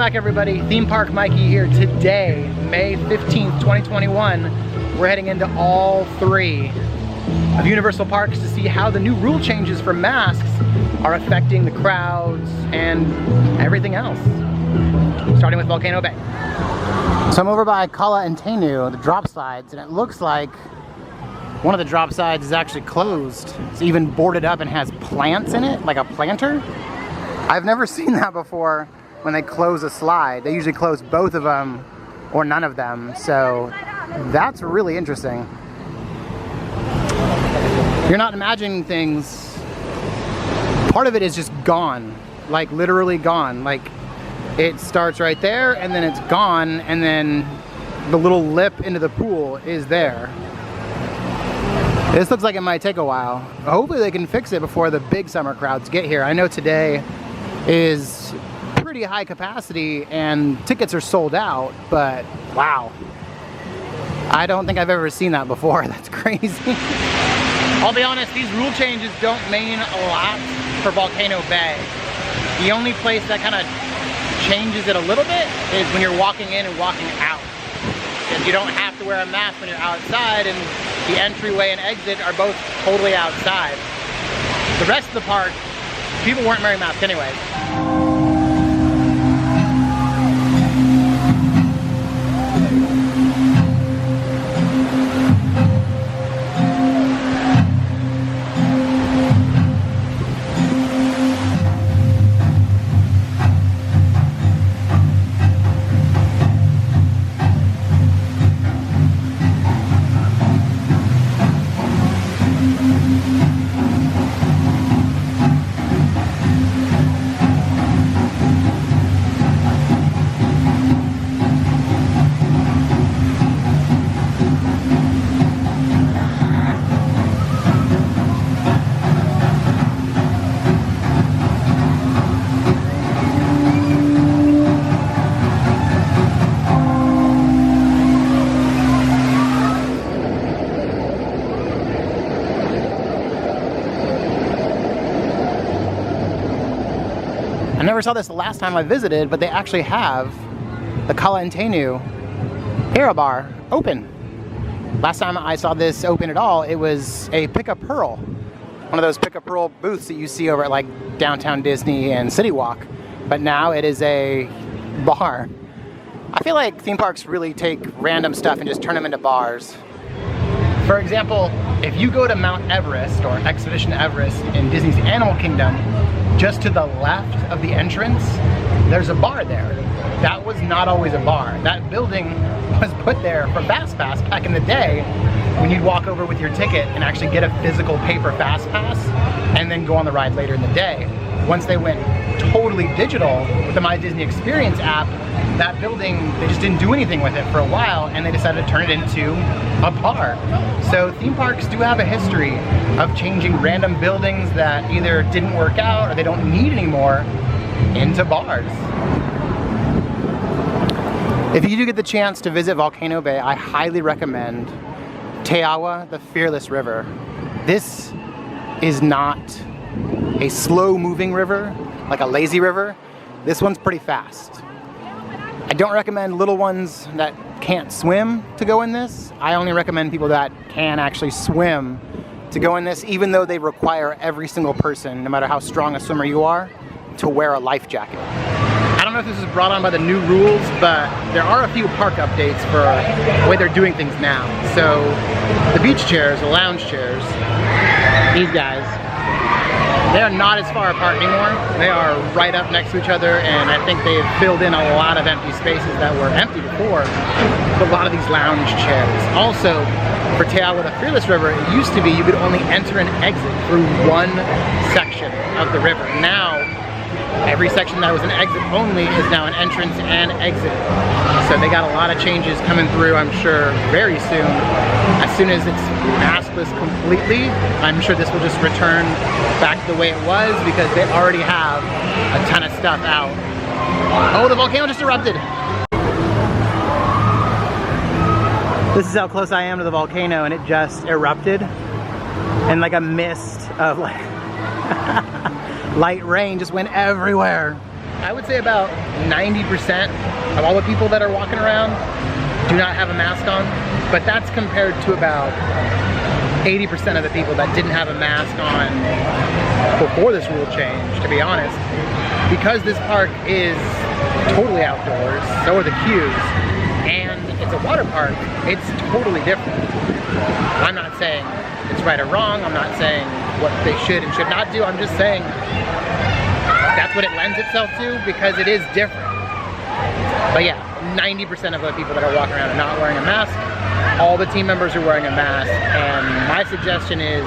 Welcome back, everybody. Theme Park Mikey here. Today, May 15th, 2021, we're heading into all three of Universal Parks to see how the new rule changes for masks are affecting the crowds and everything else. Starting with Volcano Bay. So I'm over by Kala and Tenu, the drop slides, and it looks like one of the drop sides is actually closed. It's even boarded up and has plants in it, like a planter. I've never seen that before when they close a slide. They usually close both of them or none of them, so that's really interesting. You're not imagining things. Part of it is just gone, like literally gone. Like it starts right there and then it's gone, and then the little lip into the pool is there. This looks like it might take a while. Hopefully they can fix it before the big summer crowds get here. I know today is pretty high capacity and tickets are sold out, but wow. I don't think I've ever seen that before. That's crazy. I'll be honest, these rule changes don't mean a lot for Volcano Bay. The only place that kind of changes it a little bit is when you're walking in and walking out. Because you don't have to wear a mask when you're outside, and the entryway and exit are both totally outside. The rest of the park, people weren't wearing masks anyways. I never saw this the last time I visited, but they actually have the Kala and Tenu Aero Bar open. Last time I saw this open at all, it was a Pick a Pearl. One of those Pick a Pearl booths that you see over at like Downtown Disney and City Walk. But now it is a bar. I feel like theme parks really take random stuff and just turn them into bars. For example, if you go to Mount Everest or Expedition Everest in Disney's Animal Kingdom, just to the left of the entrance, there's a bar there. That was not always a bar. That building was put there for Fast Pass back in the day, when you'd walk over with your ticket and actually get a physical paper Fast Pass and then go on the ride later in the day. Once they went totally digital with the My Disney Experience app, that building, they just didn't do anything with it for a while, and they decided to turn it into a bar. So theme parks do have a history of changing random buildings that either didn't work out or they don't need anymore into bars. If you do get the chance to visit Volcano Bay, I highly recommend Teawa, the Fearless River. This is not a slow-moving river, like a lazy river. This one's pretty fast. I don't recommend little ones that can't swim to go in this. I only recommend people that can actually swim to go in this, even though they require every single person, no matter how strong a swimmer you are, to wear a life jacket. I don't know if this is brought on by the new rules, but there are a few park updates for the way they're doing things now. So the beach chairs, the lounge chairs, these guys, they are not as far apart anymore. They are right up next to each other, and I think they've filled in a lot of empty spaces that were empty before with a lot of these lounge chairs. Also, for Teawa, the Fearless River, it used to be you could only enter and exit through one section of the river. Now, every section that was an exit only is now an entrance and exit. So they got a lot of changes coming through, I'm sure, very soon. As soon as it's maskless completely, I'm sure this will just return back to the way it was, because they already have a ton of stuff out. Oh, the volcano just erupted. This is how close I am to the volcano, and it just erupted. And like a mist of like light rain just went everywhere. I would say about 90% of all the people that are walking around do not have a mask on, but that's compared to about 80% of the people that didn't have a mask on before this rule change, to be honest. Because this park is totally outdoors, so are the queues, and it's a water park, it's totally different. I'm not saying it's right or wrong, I'm not saying what they should and should not do, I'm just saying that's what it lends itself to because it is different. But yeah, 90% of the people that are walking around are not wearing a mask. All the team members are wearing a mask, and my suggestion is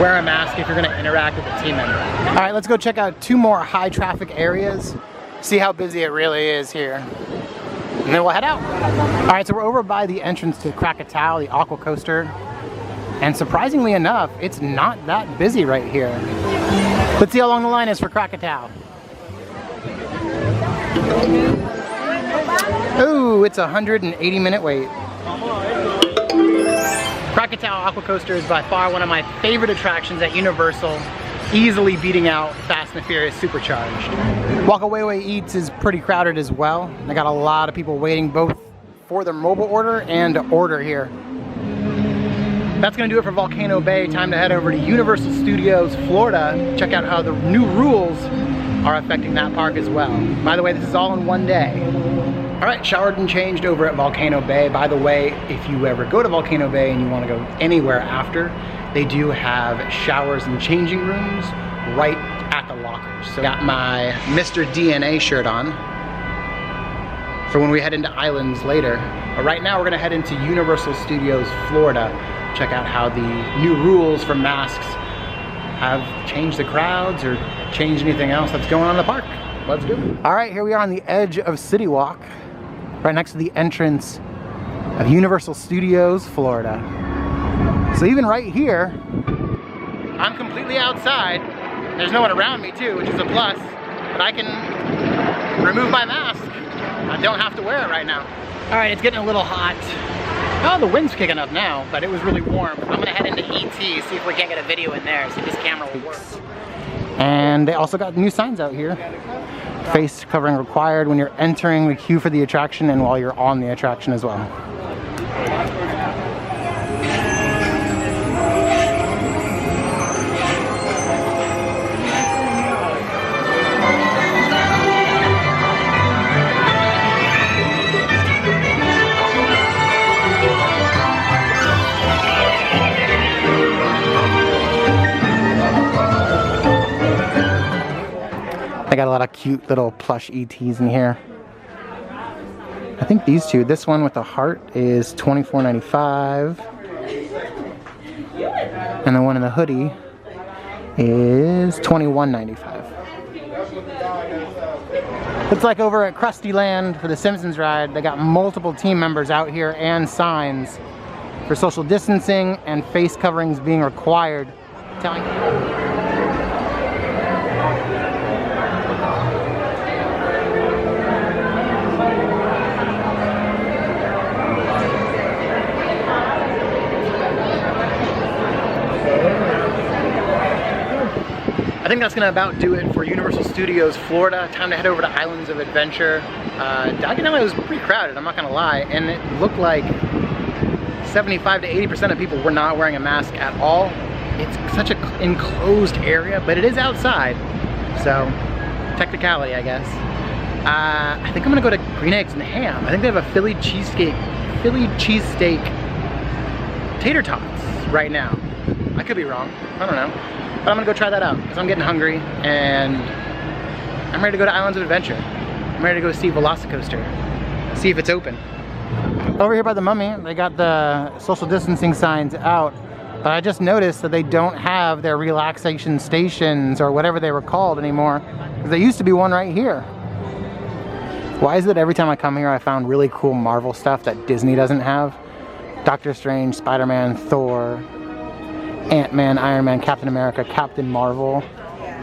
wear a mask if you're gonna interact with a team member. All right, let's go check out 2 more high traffic areas, see how busy it really is here, and then we'll head out. All right, so we're over by the entrance to Krakatoa, the aqua coaster, and surprisingly enough, it's not that busy right here. Let's see how long the line is for Krakatoa. Ooh, it's a 180-minute wait. Krakatoa Aqua Coaster is by far one of my favorite attractions at Universal, easily beating out Fast and the Furious Supercharged. Walk-A-Way Eats is pretty crowded as well. I got a lot of people waiting both for their mobile order and to order here. That's gonna do it for Volcano Bay. Time to head over to Universal Studios Florida, check out how the new rules are affecting that park as well. By the way, this is all in one day. All right, showered and changed over at Volcano Bay. By the way, if you ever go to Volcano Bay and you want to go anywhere after, they do have showers and changing rooms right at the lockers. So I got my Mr. DNA shirt on for when we head into islands later. But right now we're gonna head into Universal Studios Florida, check out how the new rules for masks have changed the crowds or changed anything else that's going on in the park. Let's do it. All right, here we are on the edge of City Walk, right next to the entrance of Universal Studios Florida. So even right here, I'm completely outside. There's no one around me too, which is a plus, but I can remove my mask. I don't have to wear it right now. All right, it's getting a little hot. Oh, the wind's kicking up now, but it was really warm. I'm gonna head into ET, see if we can't get a video in there, see if this camera will work. And they also got new signs out here. Face covering required when you're entering the queue for the attraction and while you're on the attraction as well. I got a lot of cute little plush ETs in here. I think these two, this one with the heart is $24.95. And the one in the hoodie is $21.95. It's like over at Krusty Land for the Simpsons ride, they got multiple team members out here and signs for social distancing and face coverings being required. Telling I think that's gonna about do it for Universal Studios Florida. Time to head over to Islands of Adventure. Diagon Alley was pretty crowded, I'm not gonna lie, and it looked like 75 to 80% of people were not wearing a mask at all. It's such an enclosed area, but it is outside, so technicality, I guess. I think I'm gonna go to Green Eggs and Ham. I think they have a Philly cheesesteak tater tots right now. I could be wrong, I don't know. But I'm gonna go try that out because I'm getting hungry and I'm ready to go to Islands of Adventure. I'm ready to go see Velocicoaster, see if it's open. Over here by the Mummy, they got the social distancing signs out, but I just noticed that they don't have their relaxation stations or whatever they were called anymore, because there used to be one right here. Why is it every time I come here I found really cool Marvel stuff that Disney doesn't have? Doctor Strange, Spider-Man, Thor, Ant-Man, Iron Man, Captain America, Captain Marvel.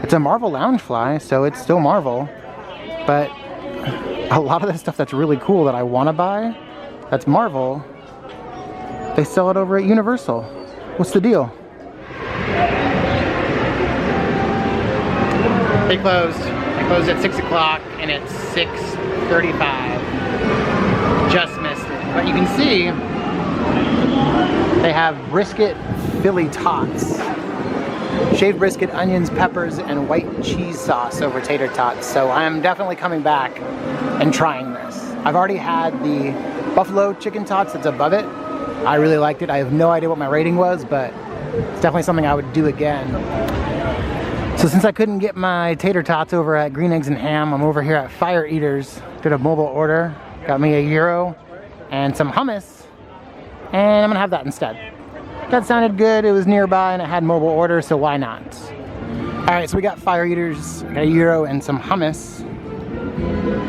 It's a Marvel Loungefly, so it's still Marvel. But a lot of the stuff that's really cool that I want to buy, that's Marvel, they sell it over at Universal. What's the deal? They closed. closed at 6 o'clock and it's 6:35. Just missed it. But you can see they have brisket Philly tots. Shaved brisket, onions, peppers, and white cheese sauce over tater tots. So I am definitely coming back and trying this. I've already had the buffalo chicken tots that's above it. I really liked it. I have no idea what my rating was, but it's definitely something I would do again. So since I couldn't get my tater tots over at Green Eggs and Ham, I'm over here at Fire Eaters. Did a mobile order, got me a gyro and some hummus, and I'm gonna have that instead. That sounded good, it was nearby and it had mobile order, so why not? All right, so we got Fire Eaters, got a gyro and some hummus.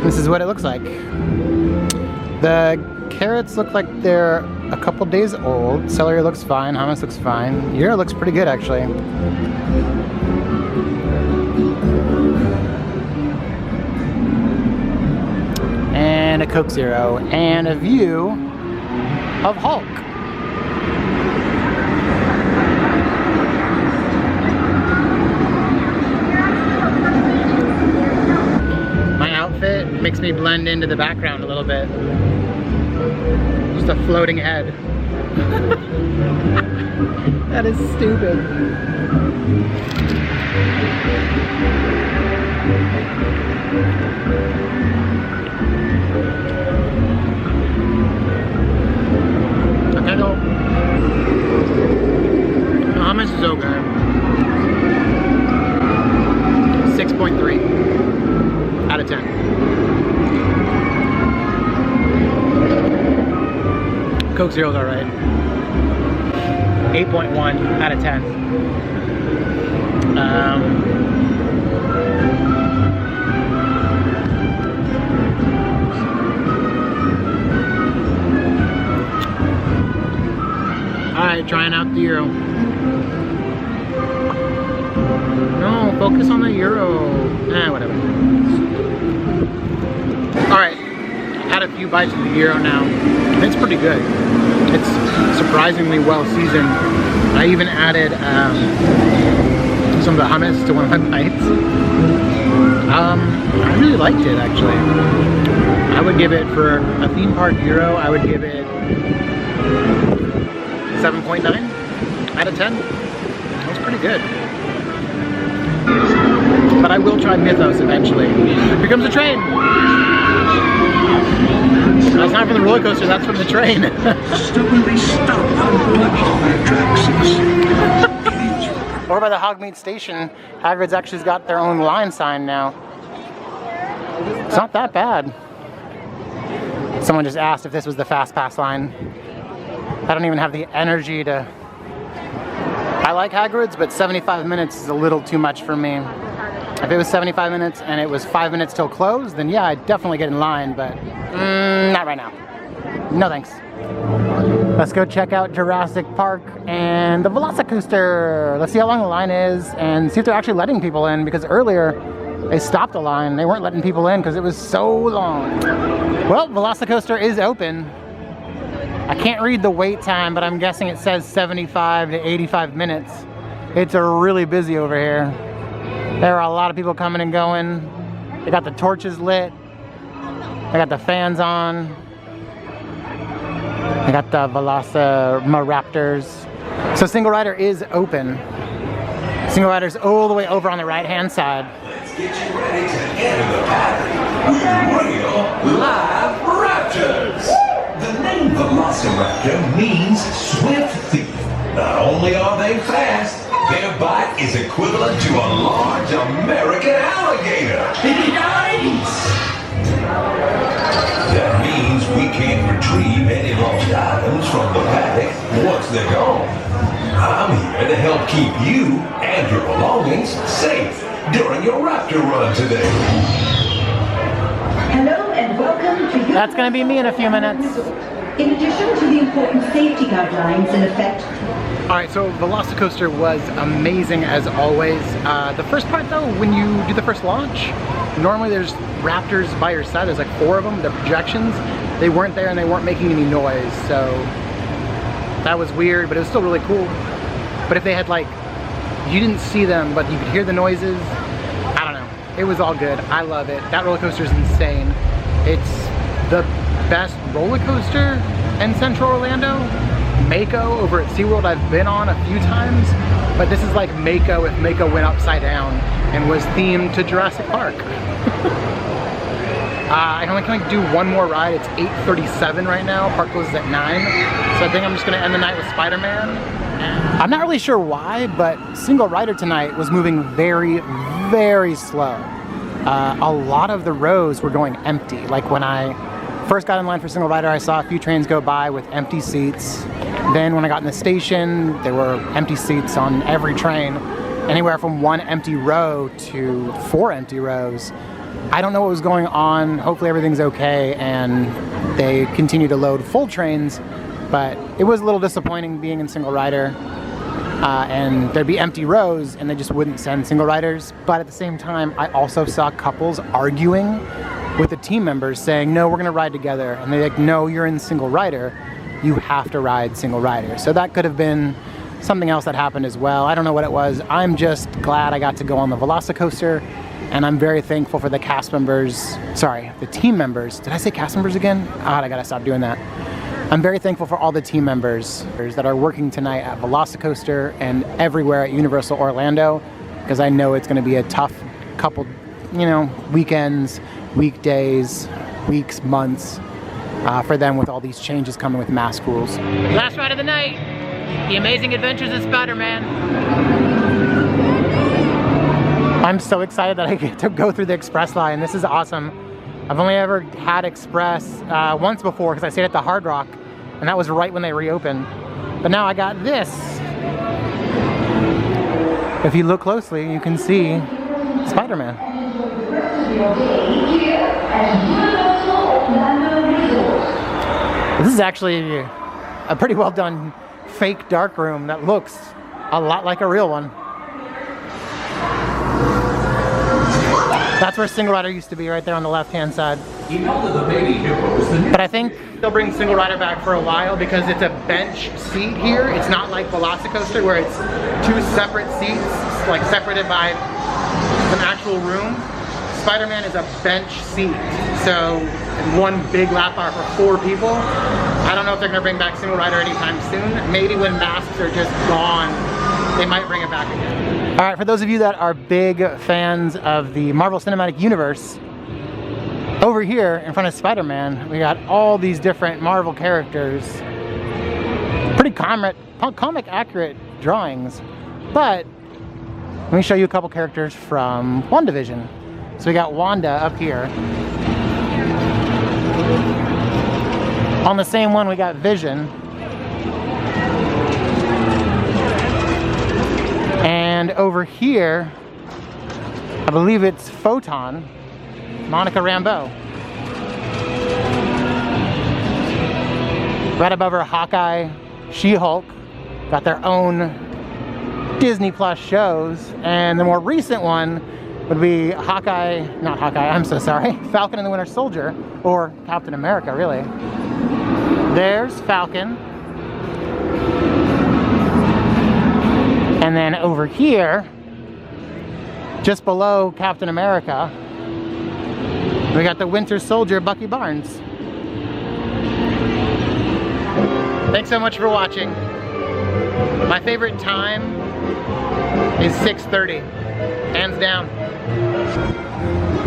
This is what it looks like. The carrots look like they're a couple days old. Celery looks fine, hummus looks fine. Gyro looks pretty good actually. And a Coke Zero, and a view of Hulk. My outfit makes me blend into the background a little bit. Just a floating head. That is stupid. Okay, go. The hummus is okay. 6.3 out of 10. Coke Zero's alright. 8.1 out of 10. Alright, trying out the gyro. No, focus on the gyro. Whatever. Alright, had a few bites of the gyro now. It's pretty good. It's surprisingly well seasoned. I even added some of the hummus to one of my bites. I really liked it actually. I would give it, for a theme park gyro, I would give it 7.9 out of 10. That's pretty good. But I will try Mythos eventually. Here comes the train! That's not from the roller coaster, that's from the train. Over by the Hogmeat Station, Hagrid's actually got their own line sign now. It's not that bad. Someone just asked if this was the Fast Pass line. I don't even have the energy to... I like Hagrid's, but 75 minutes is a little too much for me. If it was 75 minutes and it was 5 minutes till close, then yeah, I'd definitely get in line, but not right now. No thanks. Let's go check out Jurassic Park and the Velocicoaster. Let's see how long the line is and see if they're actually letting people in, because earlier they stopped the line. They weren't letting people in because it was so long. Well, Velocicoaster is open. I can't read the wait time, but I'm guessing it says 75 to 85 minutes. It's really busy over here. There are a lot of people coming and going. They got the torches lit. They got the fans on. They got the Velociraptors. So Single Rider is open. Single Rider's all the way over on the right-hand side. Let's get you ready to enter the party with real live raptors. The name Velociraptor means swift thief. Not only are they fast, their bite is equivalent to a large American alligator. Yikes! That means we can't retrieve any lost items from the paddock once they're gone. I'm here to help keep you and your belongings safe during your raptor run today. Hello and welcome to your... That's going to be me in a few minutes. In addition to the important safety guidelines in effect. Alright, so Velocicoaster was amazing as always. The first part though, when you do the first launch, normally there's raptors by your side. There's like 4 of them, the projections. They weren't there and they weren't making any noise, so that was weird, but it was still really cool. But if they had like, you didn't see them, but you could hear the noises, I don't know. It was all good. I love it. That roller coaster is insane. It's the best roller coaster in Central Orlando. Mako over at SeaWorld I've been on a few times, but this is like Mako if Mako went upside down and was themed to Jurassic Park. I only can do one more ride. It's 8:37 right now. Park closes at 9. So I think I'm just gonna end the night with Spider-Man. I'm not really sure why, but single rider tonight was moving very, very slow. A lot of the rows were going empty. Like when I first got in line for single rider, I saw a few trains go by with empty seats. Then when I got in the station, there were empty seats on every train. Anywhere from 1 empty row to 4 empty rows. I don't know what was going on. Hopefully everything's okay and they continue to load full trains, but it was a little disappointing being in single rider. And there'd be empty rows and they just wouldn't send single riders. But at the same time, I also saw couples arguing with the team members saying, no, we're gonna ride together. And they're like, no, you're in single rider. You have to ride single rider. So that could have been something else that happened as well. I don't know what it was. I'm just glad I got to go on the Velocicoaster, and I'm very thankful for the cast members, sorry, the team members. Did I say cast members again? God, I gotta stop doing that. I'm very thankful for all the team members that are working tonight at Velocicoaster and everywhere at Universal Orlando, because I know it's gonna be a tough couple, you know, weekends, weekdays, weeks, months for them with all these changes coming with mask rules. Last ride of the night, The Amazing Adventures of Spider-Man. I'm so excited that I get to go through the Express line. This is awesome. I've only ever had Express once before because I stayed at the Hard Rock, and that was right when they reopened. But now I got this. If you look closely, you can see Spider-Man. This is actually a pretty well done fake dark room that looks a lot like a real one. That's where single rider used to be, right there on the left-hand side. But I think they'll bring single rider back for a while because it's a bench seat here. It's not like Velocicoaster where it's 2 separate seats, like separated by an actual room. Spider-Man is a bench seat, so 1 big lap bar for 4 people. I don't know if they're gonna bring back single rider anytime soon. Maybe when masks are just gone, they might bring it back again. All right, for those of you that are big fans of the Marvel Cinematic Universe, over here in front of Spider-Man, we got all these different Marvel characters. Pretty comic accurate drawings, but let me show you a couple characters from WandaVision. So we got Wanda up here. On the same one, we got Vision. And over here, I believe it's Photon, Monica Rambeau. Right above her, Hawkeye, She-Hulk, got their own Disney Plus shows. And the more recent one would be Falcon and the Winter Soldier, or Captain America, really. There's Falcon. And then over here, just below Captain America, we got the Winter Soldier, Bucky Barnes. Thanks so much for watching. My favorite time is 6:30, hands down.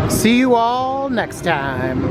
See you all next time.